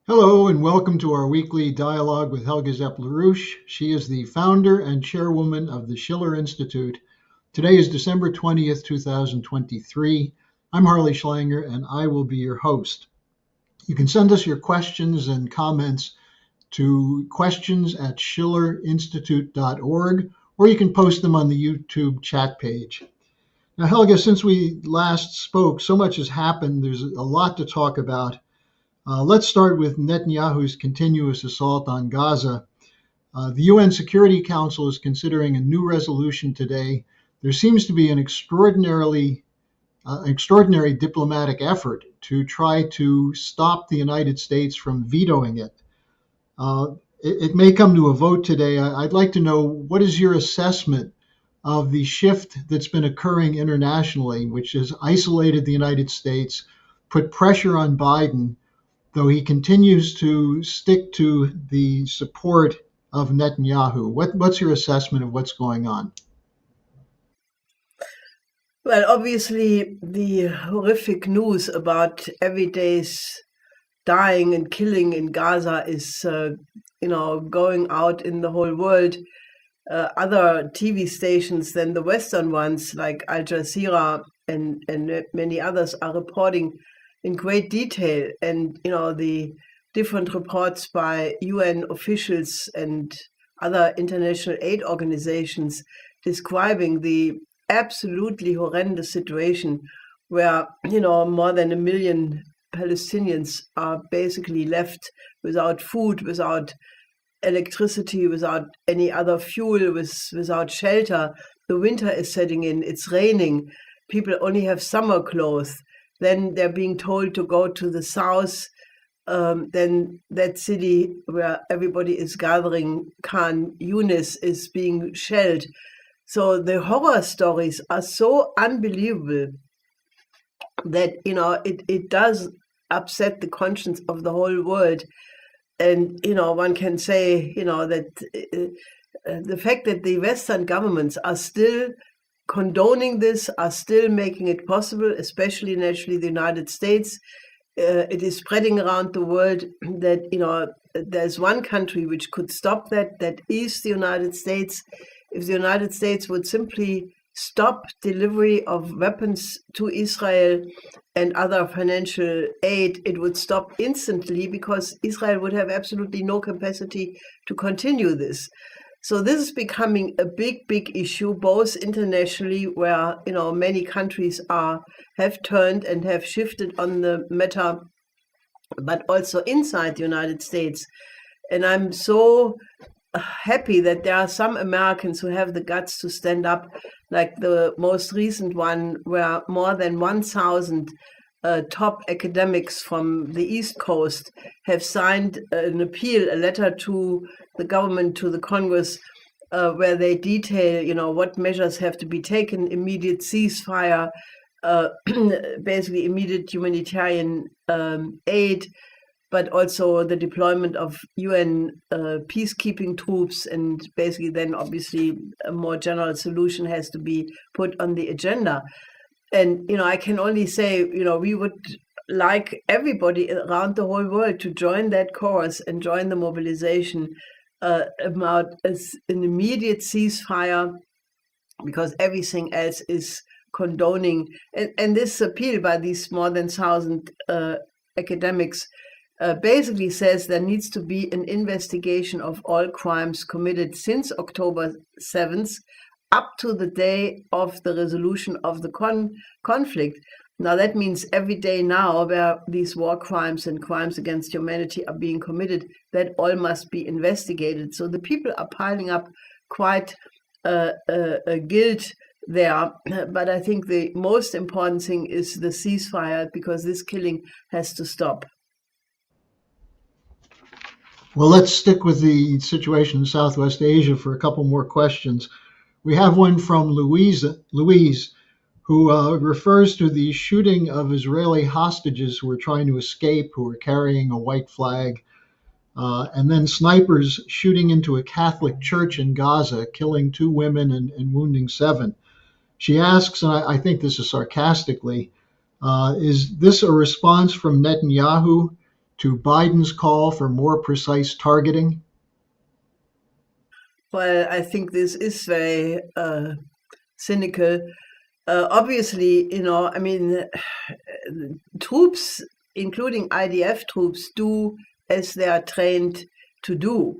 Hello and welcome to our weekly dialogue with Helga Zepp-LaRouche. She is the founder and chairwoman of the Schiller Institute. Today is December 20th, 2023. I'm Harley Schlanger and I will be your host. You can send us your questions and comments to questions@schillerinstitute.org, or you can post them on the YouTube chat page. Now, Helga, since we last spoke, so much has happened. There's a lot to talk about. Let's start with Netanyahu's continuous assault on Gaza. The UN Security Council is considering a new resolution today. There seems to be an extraordinary diplomatic effort to try to stop the United States from vetoing it. It may come to a vote today. I'd like to know, what is your assessment of the shift that's been occurring internationally, which has isolated the United States, put pressure on Biden, though he continues to stick to the support of Netanyahu? What's your assessment of what's going on? Well, obviously, the horrific news about every day's dying and killing in Gaza is, going out in the whole world. Other TV stations than the Western ones, like Al Jazeera and many others, are reporting in great detail, and the different reports by UN officials and other international aid organizations describing the absolutely horrendous situation where more than 1 million Palestinians are basically left without food, without electricity, without any other fuel, without shelter. The winter is setting in, it's raining, people only have summer clothes. Then they're being told to go to the south. Then that city where everybody is gathering, Khan Yunis, is being shelled. So the horror stories are so unbelievable that it does upset the conscience of the whole world. And one can say that the fact that the Western governments are still condoning this, are still making it possible, especially naturally the United States. It is spreading around the world that there's one country which could stop that is the United States. If the United States would simply stop delivery of weapons to Israel and other financial aid, it would stop instantly, because Israel would have absolutely no capacity to continue this. So this is becoming a big issue, both internationally, where many countries have turned and have shifted on the matter, but also inside the United States. And I'm so happy that there are some Americans who have the guts to stand up, like the most recent one, where more than 1,000 top academics from the East Coast have signed an appeal, a letter to the government, to the Congress, where they detail, what measures have to be taken: immediate ceasefire, basically immediate humanitarian aid, but also the deployment of UN peacekeeping troops, and basically then obviously a more general solution has to be put on the agenda. And I can only say, we would like everybody around the whole world to join that chorus and join the mobilization about an immediate ceasefire, because everything else is condoning. And this appeal by these more than 1,000 academics basically says there needs to be an investigation of all crimes committed since October 7th up to the day of the resolution of the conflict. Now that means every day now where these war crimes and crimes against humanity are being committed, that all must be investigated. So the people are piling up quite a guilt there. But I think the most important thing is the ceasefire, because this killing has to stop. Well, let's stick with the situation in Southwest Asia for a couple more questions. We have one from Louise, who refers to the shooting of Israeli hostages who were trying to escape, who were carrying a white flag, and then snipers shooting into a Catholic church in Gaza, killing 2 women and wounding 7. She asks, and I think this is sarcastically, is this a response from Netanyahu to Biden's call for more precise targeting? Well, I think this is very cynical. Obviously, I mean, troops, including IDF troops, do as they are trained to do.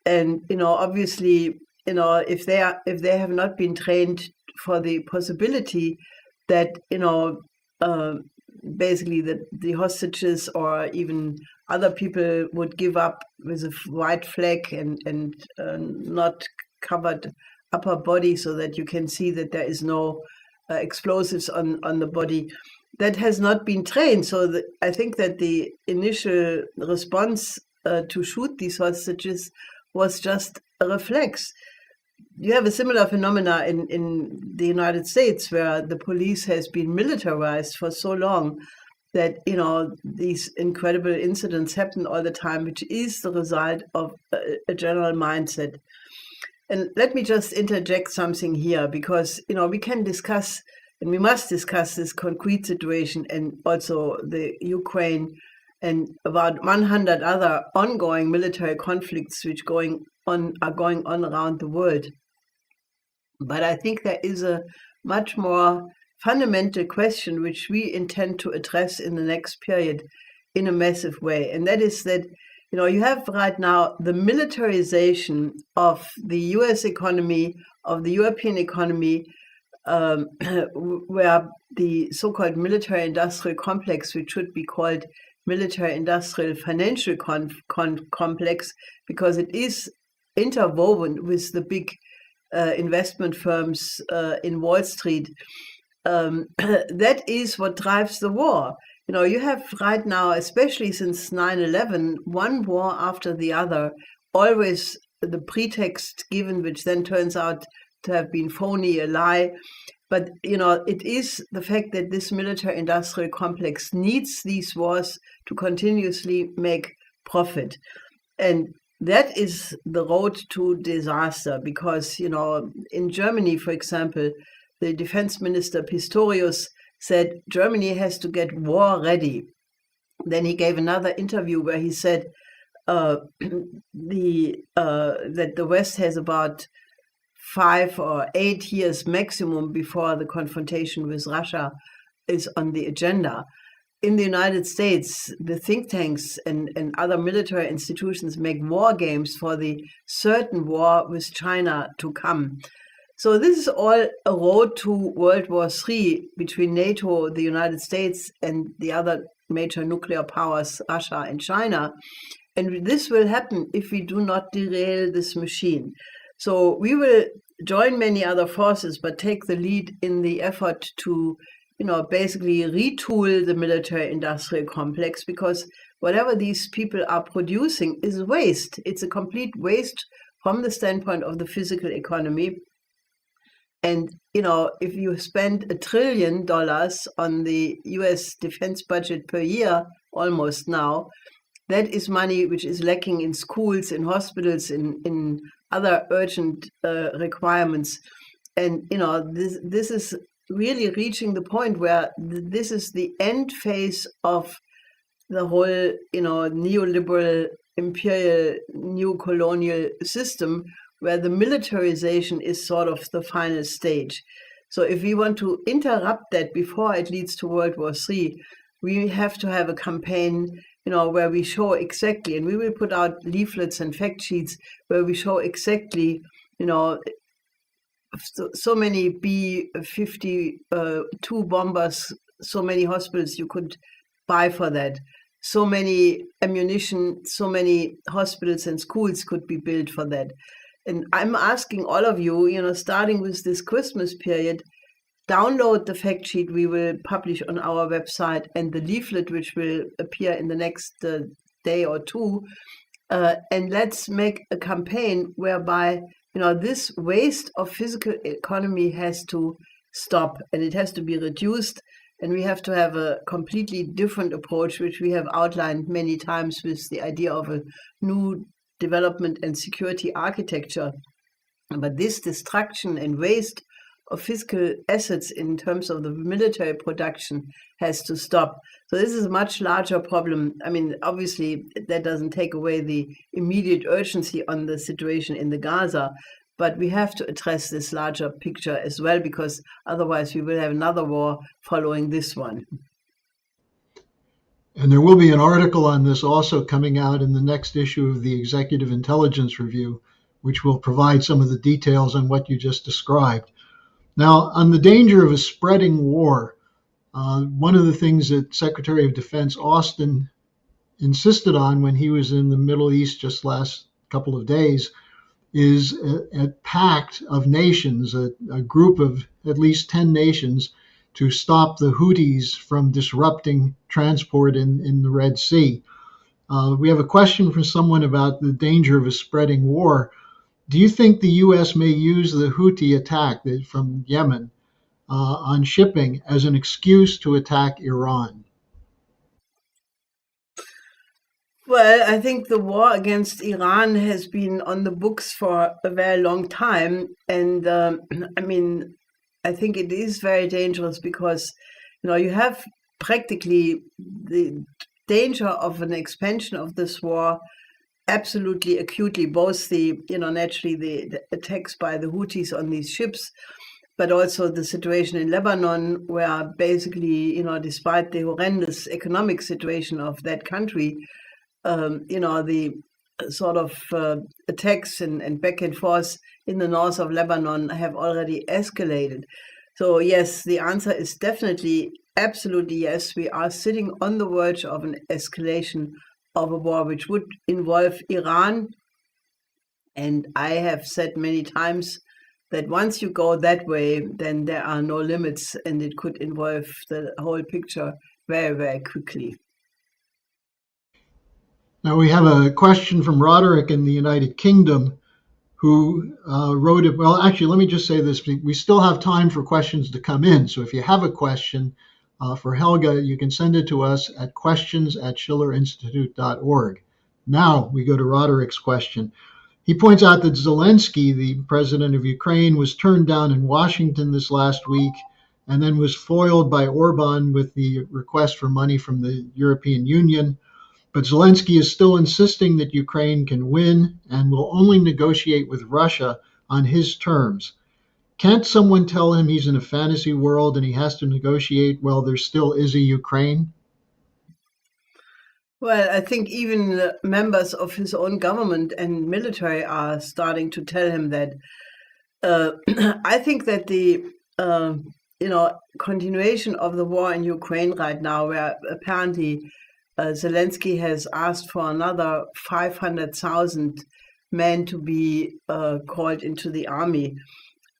And, obviously, if they have not been trained for the possibility that, basically that the hostages or even other people would give up with a white flag and not covered upper body so that you can see that there is no explosives on the body, that has not been trained. So I think that the initial response to shoot these hostages was just a reflex. You have a similar phenomena in the United States, where the police has been militarized for so long that, these incredible incidents happen all the time, which is the result of a general mindset. And let me just interject something here, because, we can discuss and we must discuss this concrete situation and also the Ukraine and about 100 other ongoing military conflicts which are going on around the world. But I think there is a much more fundamental question which we intend to address in the next period in a massive way. And that is that, you have right now the militarization of the US economy, of the European economy, where the so-called military-industrial complex, which should be called military-industrial financial complex, because it is interwoven with the big investment firms in Wall Street, that is what drives the war. You have right now, especially since 9/11, one war after the other, always the pretext given, which then turns out to have been phony, a lie. But, it is the fact that this military-industrial complex needs these wars to continuously make profit. And that is the road to disaster, because, in Germany, for example, the defense minister Pistorius said Germany has to get war ready. Then he gave another interview where he said that the West has about 5 or 8 years maximum before the confrontation with Russia is on the agenda. In the United States, the think tanks and other military institutions make war games for the certain war with China to come. So this is all a road to World War III between NATO, the United States, and the other major nuclear powers, Russia and China. And this will happen if we do not derail this machine. So we will join many other forces, but take the lead in the effort to, basically retool the military-industrial complex, because whatever these people are producing is waste. It's a complete waste from the standpoint of the physical economy. And, if you spend $1 trillion on the US defense budget per year, almost now, that is money which is lacking in schools, in hospitals, in other urgent requirements. And, this is really reaching the point where this is the end phase of the whole, neoliberal, imperial, new colonial system, where the militarization is sort of the final stage. So if we want to interrupt that before it leads to World War III, we have to have a campaign, where we show exactly, and we will put out leaflets and fact sheets where we show exactly, so many B-52 bombers, so many hospitals you could buy for that. So many ammunition, so many hospitals and schools could be built for that. And I'm asking all of you, starting with this Christmas period, download the fact sheet we will publish on our website and the leaflet which will appear in the next day or two. And let's make a campaign whereby, this waste of physical economy has to stop, and it has to be reduced. And we have to have a completely different approach, which we have outlined many times with the idea of a new development and security architecture. But this destruction and waste of fiscal assets in terms of the military production has to stop. So this is a much larger problem. I mean, obviously, that doesn't take away the immediate urgency on the situation in the Gaza, but we have to address this larger picture as well, because otherwise we will have another war following this one. And there will be an article on this also coming out in the next issue of the Executive Intelligence Review, which will provide some of the details on what you just described. Now, on the danger of a spreading war, one of the things that Secretary of Defense Austin insisted on when he was in the Middle East just last couple of days is a pact of nations, a group of at least 10 nations, to stop the Houthis from disrupting transport in the Red Sea. We have a question from someone about the danger of a spreading war. Do you think the U.S. may use the Houthi attack from Yemen on shipping as an excuse to attack Iran? Well, I think the war against Iran has been on the books for a very long time. And I mean, I think it is very dangerous because, you have practically the danger of an expansion of this war absolutely acutely, both naturally the attacks by the Houthis on these ships, but also the situation in Lebanon, where basically, despite the horrendous economic situation of that country, the sort of attacks and back and forth in the north of Lebanon have already escalated. So yes, the answer is definitely, absolutely yes. We are sitting on the verge of an escalation of a war which would involve Iran. And I have said many times that once you go that way, then there are no limits, and it could involve the whole picture very, very quickly. Now we have a question from Roderick in the United Kingdom, who wrote it. Well, actually, let me just say this. We still have time for questions to come in. So if you have a question for Helga, you can send it to us at questions@schillerinstitute.org. Now we go to Roderick's question. He points out that Zelensky, the president of Ukraine, was turned down in Washington this last week and then was foiled by Orban with the request for money from the European Union. But Zelensky is still insisting that Ukraine can win and will only negotiate with Russia on his terms. Can't someone tell him he's in a fantasy world and he has to negotiate while there still is a Ukraine? Well, I think even members of his own government and military are starting to tell him that. I think that the continuation of the war in Ukraine right now, where apparently Zelensky has asked for another 500,000 men to be called into the army.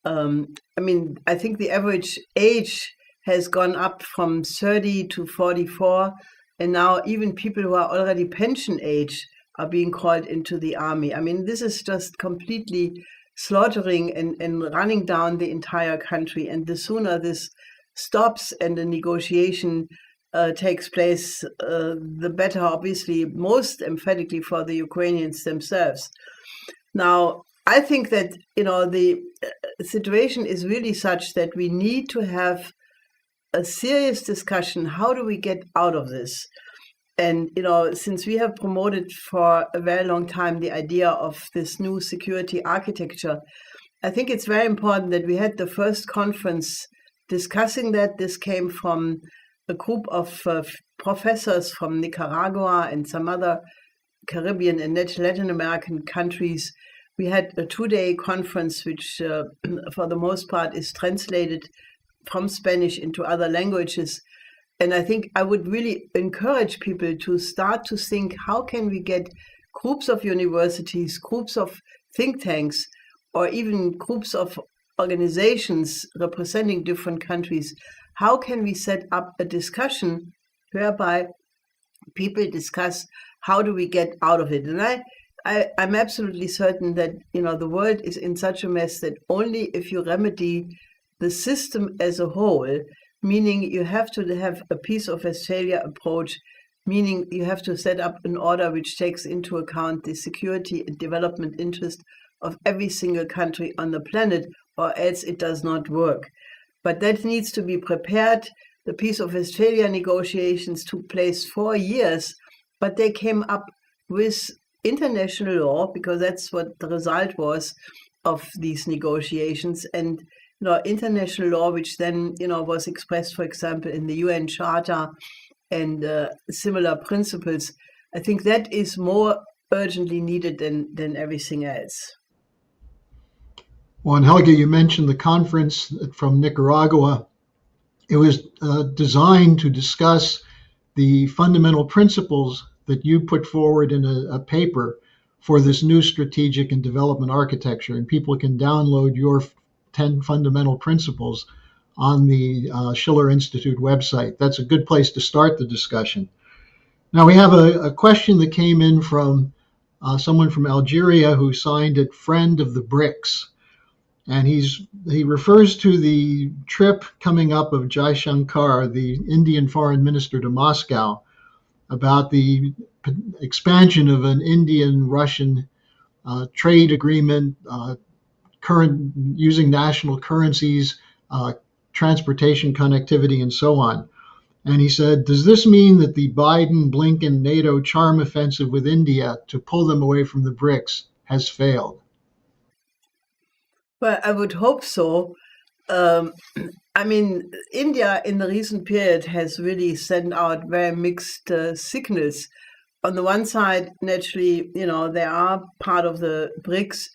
I think the average age has gone up from 30 to 44. And now even people who are already pension age are being called into the army. I mean, this is just completely slaughtering and running down the entire country. And the sooner this stops and the negotiation takes place, the better, obviously, most emphatically for the Ukrainians themselves. Now, I think that, the situation is really such that we need to have a serious discussion. How do we get out of this? And, since we have promoted for a very long time the idea of this new security architecture, I think it's very important that we had the first conference discussing that. This came from a group of professors from Nicaragua and some other Caribbean and Latin American countries. We had a 2-day conference, which for the most part is translated from Spanish into other languages. And I think I would really encourage people to start to think, how can we get groups of universities, groups of think tanks, or even groups of organizations representing different countries, how can we set up a discussion whereby people discuss how do we get out of it? And I'm absolutely certain that, the world is in such a mess that only if you remedy the system as a whole, meaning you have to have a Peace of Westphalia approach, meaning you have to set up an order which takes into account the security and development interest of every single country on the planet. or else it does not work. But that needs to be prepared. The Peace of Westphalia negotiations took place 4 years, but they came up with international law, because that's what the result was of these negotiations, and international law, which then was expressed, for example, in the UN Charter and similar principles. I think that is more urgently needed than everything else. Well, and Helga, you mentioned the conference from Nicaragua. It was designed to discuss the fundamental principles that you put forward in a paper for this new strategic and development architecture. And people can download your 10 fundamental principles on the Schiller Institute website. That's a good place to start the discussion. Now, we have a question that came in from someone from Algeria who signed it Friend of the BRICS. And he refers to the trip coming up of Jai Shankar, the Indian foreign minister, to Moscow, about the expansion of an Indian-Russian trade agreement, using national currencies, transportation connectivity, and so on. And he said, does this mean that the Biden-Blinken NATO charm offensive with India to pull them away from the BRICS has failed? Well, I would hope so. I mean, India in the recent period has really sent out very mixed signals. On the one side, naturally, they are part of the BRICS.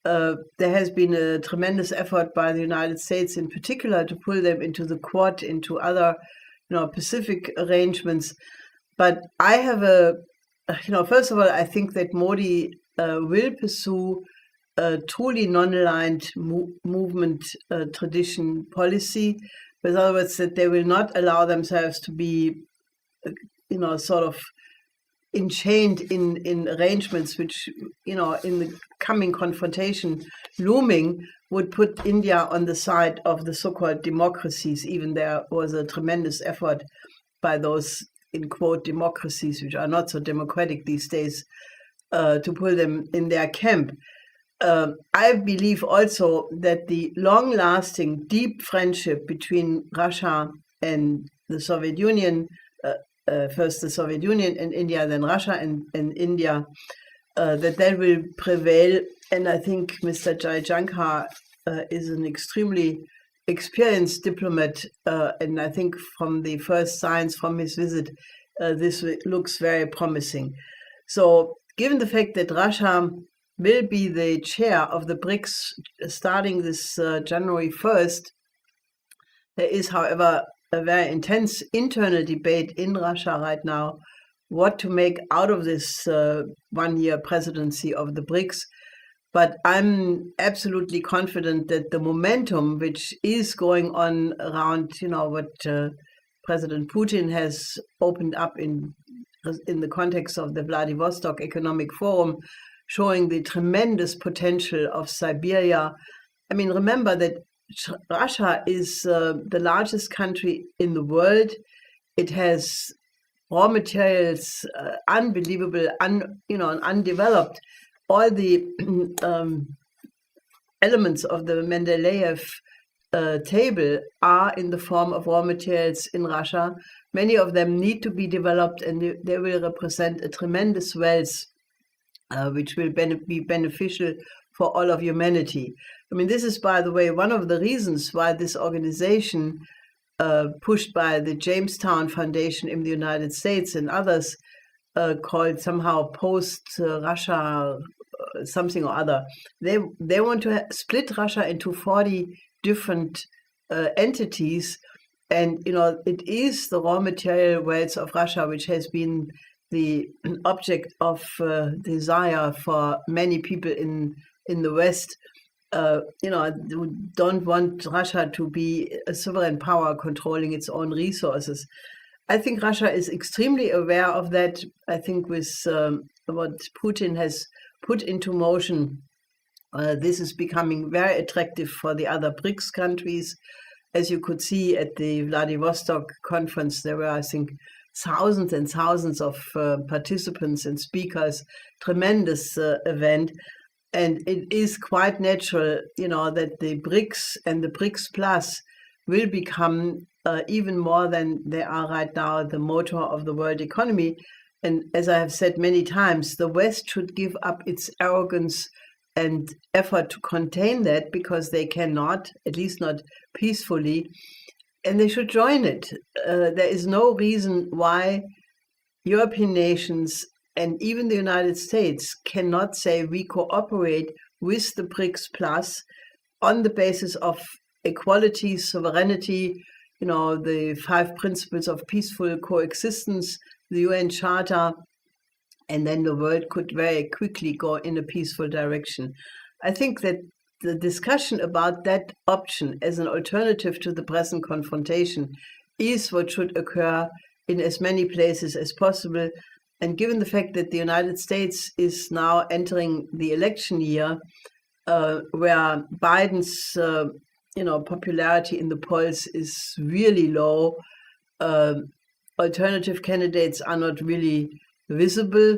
There has been a tremendous effort by the United States in particular to pull them into the Quad, into other, Pacific arrangements. But I have first of all, I think that Modi will pursue a truly non-aligned movement tradition policy. In other words, that they will not allow themselves to be, sort of enchained in arrangements which, in the coming confrontation looming, would put India on the side of the so-called democracies. Even there was a tremendous effort by those, in quote, democracies, which are not so democratic these days, to pull them in their camp. I believe also that the long-lasting, deep friendship between Russia and the Soviet Union, first the Soviet Union and India, then Russia and India, that will prevail. And I think Mr. Jai Shankar is an extremely experienced diplomat, and I think from the first signs from his visit, this looks very promising. So given the fact that Russia will be the chair of the BRICS starting this January 1st, there is, however, a very intense internal debate in Russia right now what to make out of this one-year presidency of the BRICS. But I'm absolutely confident that the momentum which is going on around, what President Putin has opened up in the context of the Vladivostok Economic Forum, showing the tremendous potential of Siberia. I mean, remember that Russia is the largest country in the world. It has raw materials, unbelievable, undeveloped. All the elements of the Mendeleev table are in the form of raw materials in Russia. Many of them need to be developed, and they will represent a tremendous wealth which will be beneficial for all of humanity. I mean, this is, by the way, one of the reasons why this organization, pushed by the Jamestown Foundation in the United States and others, called somehow post-Russia something or other, they want to split Russia into 40 different entities. And, it is the raw material wealth of Russia which has been the object of desire for many people in the West. Who don't want Russia to be a sovereign power controlling its own resources. I think Russia is extremely aware of that. I think with what Putin has put into motion, this is becoming very attractive for the other BRICS countries. As you could see at the Vladivostok conference, there were, I think, thousands and thousands of participants and speakers, tremendous event. And it is quite natural, that the BRICS and the BRICS Plus will become even more than they are right now, the motor of the world economy. And as I have said many times, the West should give up its arrogance and effort to contain that, because they cannot, at least not peacefully, and they should join it. There is no reason why European nations and even the United States cannot say we cooperate with the BRICS Plus on the basis of equality, sovereignty, the 5 principles of peaceful coexistence, the UN Charter, and then the world could very quickly go in a peaceful direction. I think that the discussion about that option as an alternative to the present confrontation is what should occur in as many places as possible. And given the fact that the United States is now entering the election year, where Biden's popularity in the polls is really low, alternative candidates are not really visible.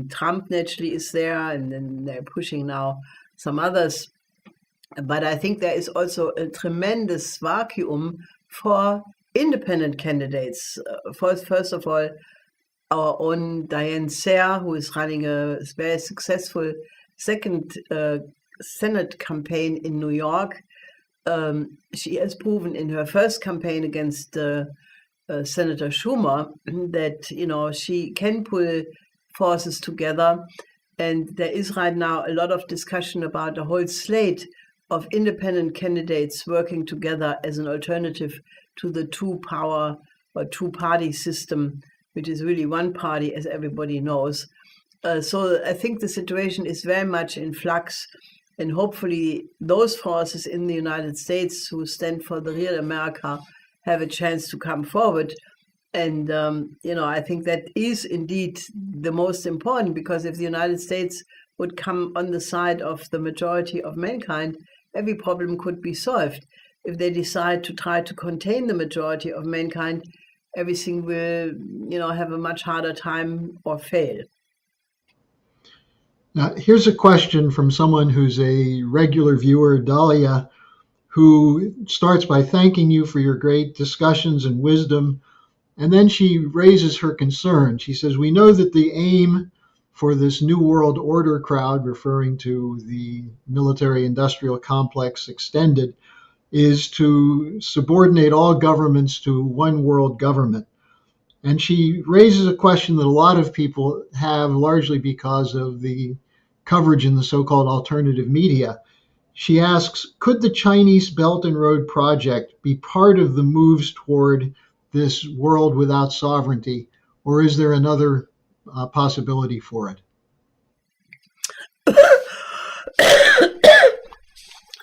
Trump naturally is there, and then they're pushing now some others. But I think there is also a tremendous vacuum for independent candidates. First of all, our own Diane Sayre, who is running a very successful second Senate campaign in New York. She has proven in her first campaign against Senator Schumer that she can pull forces together, and there is right now a lot of discussion about a whole slate of independent candidates working together as an alternative to the two-power or two-party system, which is really one party, as everybody knows. So I think the situation is very much in flux, and hopefully those forces in the United States who stand for the real America have a chance to come forward. And, I think that is indeed the most important, because if the United States would come on the side of the majority of mankind, every problem could be solved. If they decide to try to contain the majority of mankind, everything will, have a much harder time or fail. Now, here's a question from someone who's a regular viewer, Dahlia, who starts by thanking you for your great discussions and wisdom. And then she raises her concern. She says, we know that the aim for this New World Order crowd, referring to the military-industrial complex extended, is to subordinate all governments to one world government. And she raises a question that a lot of people have, largely because of the coverage in the so-called alternative media. She asks, could the Chinese Belt and Road Project be part of the moves toward this world without sovereignty, or is there another possibility for it?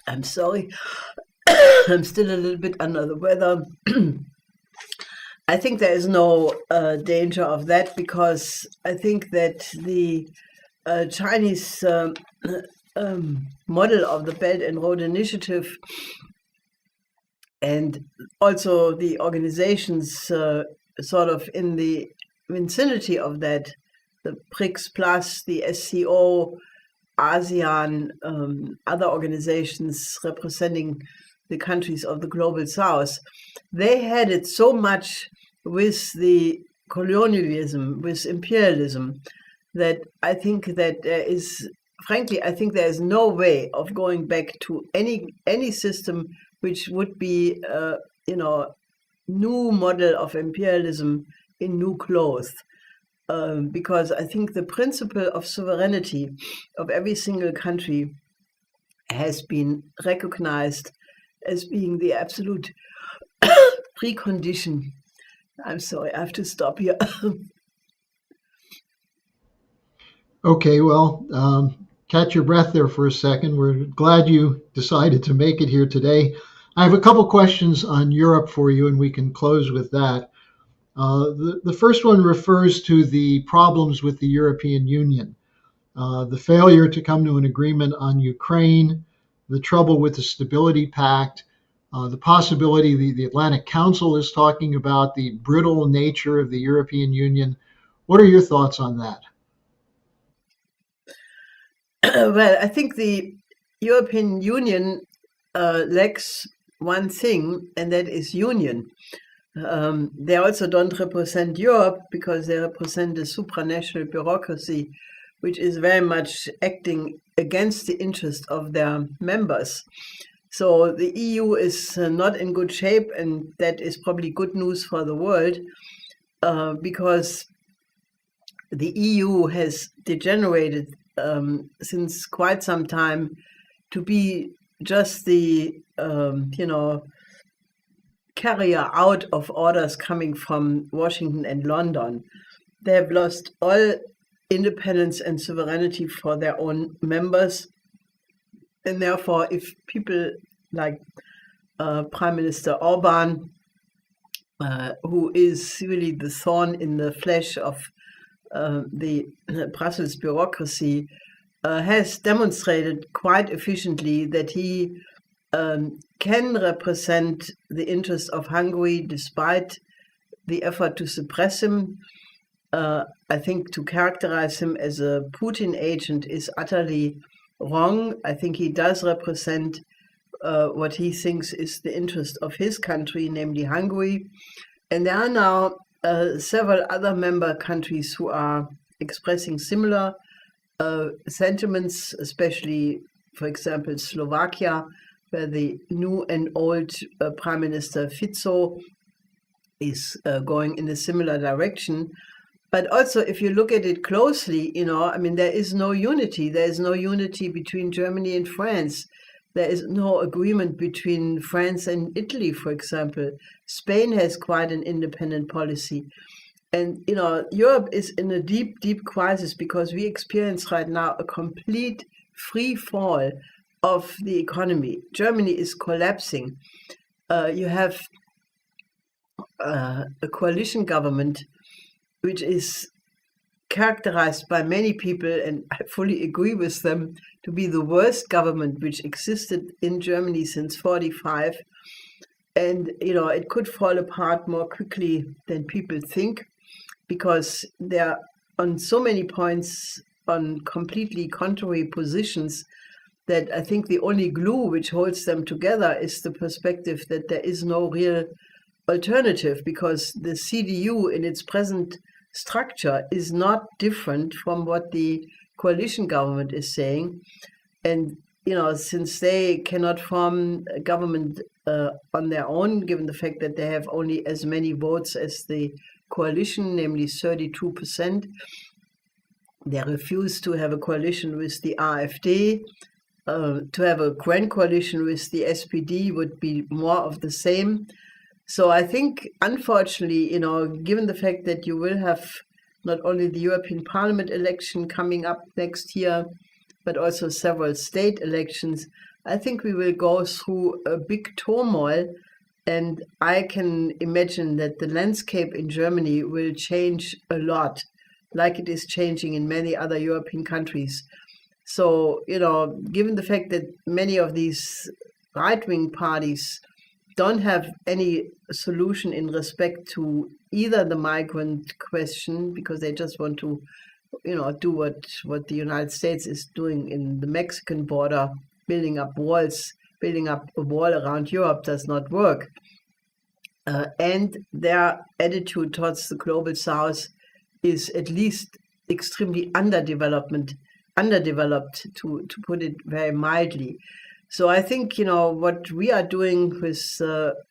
I'm sorry. I'm still a little bit under the weather. I think there is no danger of that, because I think that the Chinese model of the Belt and Road Initiative, and also the organizations sort of in the vicinity of that, the BRICS Plus, the SCO, ASEAN, other organizations representing the countries of the global south, they had it so much with the colonialism, with imperialism, that I think that there is, frankly, I think there is no way of going back to any system which would be, new model of imperialism in new clothes. Because I think the principle of sovereignty of every single country has been recognized as being the absolute precondition. I'm sorry, I have to stop here. Okay, well, catch your breath there for a second. We're glad you decided to make it here today. I have a couple questions on Europe for you, and we can close with that. The first one refers to the problems with the European Union, the failure to come to an agreement on Ukraine, the trouble with the Stability Pact, the possibility the Atlantic Council is talking about the brittle nature of the European Union. What are your thoughts on that? Well, I think the European Union lacks one thing, and that is union. They also don't represent Europe because they represent the supranational bureaucracy, which is very much acting against the interest of their members. So the EU is not in good shape, and that is probably good news for the world because the EU has degenerated since quite some time to be just the, carrier out of orders coming from Washington and London. They have lost all independence and sovereignty for their own members. And therefore, if people like Prime Minister Orban, who is really the thorn in the flesh of the Brussels bureaucracy, has demonstrated quite efficiently that he can represent the interests of Hungary despite the effort to suppress him. I think to characterize him as a Putin agent is utterly wrong. I think he does represent what he thinks is the interest of his country, namely Hungary. And there are now several other member countries who are expressing similar sentiments, especially, for example, Slovakia, where the new and old Prime Minister Fico is going in a similar direction. But also, if you look at it closely, there is no unity. There is no unity between Germany and France. There is no agreement between France and Italy, for example. Spain has quite an independent policy. And, Europe is in a deep, deep crisis because we experience right now a complete free fall of the economy. Germany is collapsing. You have a coalition government which is characterized by many people, and I fully agree with them, to be the worst government which existed in Germany since 1945. And, it could fall apart more quickly than people think because they're on so many points on completely contrary positions that I think the only glue which holds them together is the perspective that there is no real alternative because the CDU in its present structure is not different from what the coalition government is saying. And, since they cannot form a government on their own, given the fact that they have only as many votes as the coalition, namely 32%, they refuse to have a coalition with the AfD. To have a grand coalition with the SPD would be more of the same. So I think, unfortunately, given the fact that you will have not only the European Parliament election coming up next year, but also several state elections, I think we will go through a big turmoil. And I can imagine that the landscape in Germany will change a lot, like it is changing in many other European countries. So, given the fact that many of these right-wing parties don't have any solution in respect to either the migrant question, because they just want to, do what the United States is doing in the Mexican border, building up walls, building up a wall around Europe does not work. And their attitude towards the global south is at least extremely underdeveloped, to put it very mildly. So I think, what we are doing with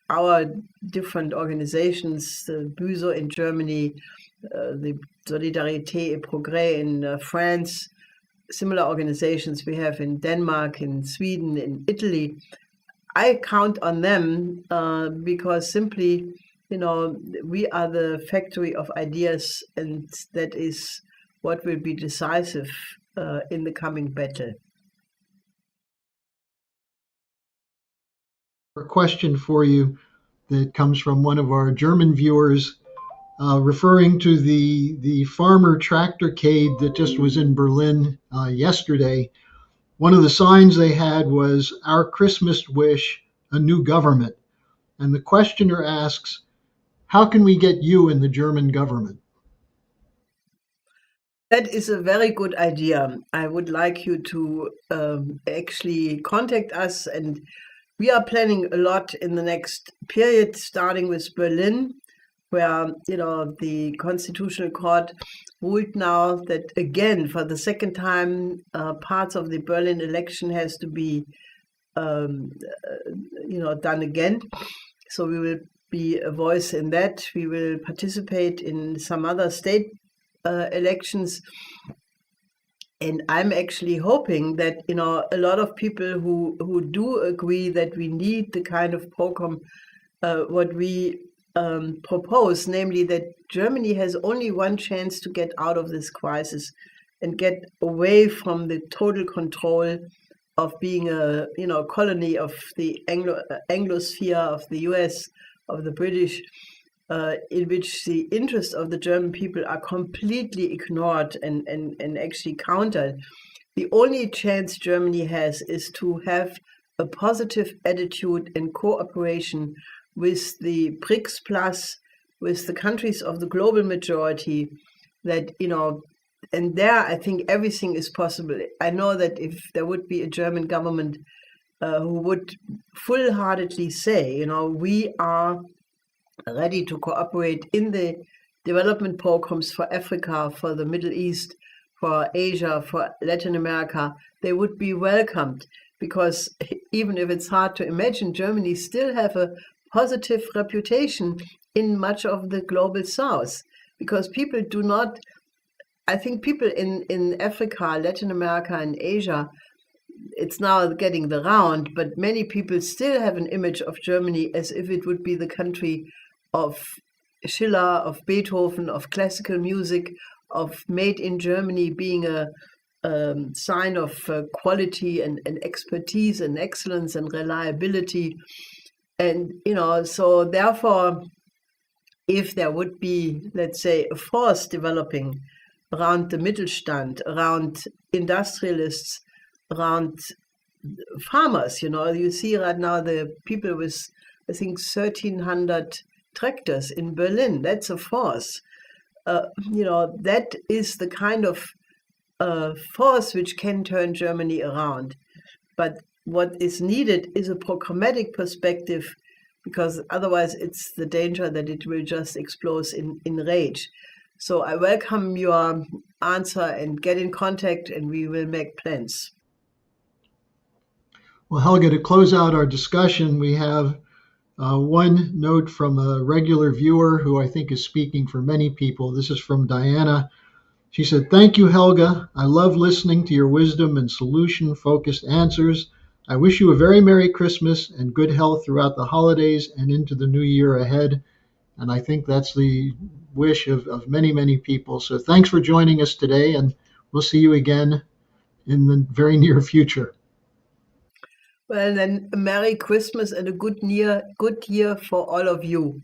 our different organizations, the BÜSO in Germany, the Solidarité et Progrès in France, similar organizations we have in Denmark, in Sweden, in Italy, I count on them because simply, we are the factory of ideas, and that is what will be decisive in the coming battle. A question for you that comes from one of our German viewers, referring to the farmer tractorcade that just was in Berlin yesterday. One of the signs they had was "Our Christmas wish, a new government." And the questioner asks, how can we get you in the German government? That is a very good idea. I would like you to actually contact us, and we are planning a lot in the next period, starting with Berlin, where the Constitutional Court ruled now that again, for the second time, parts of the Berlin election has to be done again. So we will be a voice in that. We will participate in some other state elections. And I'm actually hoping that, a lot of people who do agree that we need the kind of program, what we propose, namely that Germany has only one chance to get out of this crisis and get away from the total control of being a colony of the Anglosphere, of the US, of the British, in which the interests of the German people are completely ignored and actually countered. The only chance Germany has is to have a positive attitude and cooperation with the BRICS plus, with the countries of the global majority, that, and there I think everything is possible. I know that if there would be a German government who would full-heartedly say, we are ready to cooperate in the development programs for Africa, for the Middle East, for Asia, for Latin America, they would be welcomed. Because even if it's hard to imagine, Germany still have a positive reputation in much of the global South. Because people do not, I think people in Africa, Latin America, and Asia, it's now getting the round, but many people still have an image of Germany as if it would be the country of Schiller, of Beethoven, of classical music, of made in Germany being a sign of quality and expertise and excellence and reliability. And, so therefore, if there would be, let's say, a force developing around the Mittelstand, around industrialists, around farmers, you see right now the people with, I think, 1,300 tractors in Berlin. That's a force. That is the kind of force which can turn Germany around. But what is needed is a programmatic perspective, because otherwise it's the danger that it will just explode in rage. So I welcome your answer, and get in contact and we will make plans. Well, Helga, to close out our discussion, we have one note from a regular viewer who I think is speaking for many people. This is from Diana. She said, "Thank you, Helga. I love listening to your wisdom and solution-focused answers. I wish you a very Merry Christmas and good health throughout the holidays and into the new year ahead." And I think that's the wish of many, many people. So thanks for joining us today, and we'll see you again in the very near future. Well, then, a Merry Christmas and a good year for all of you.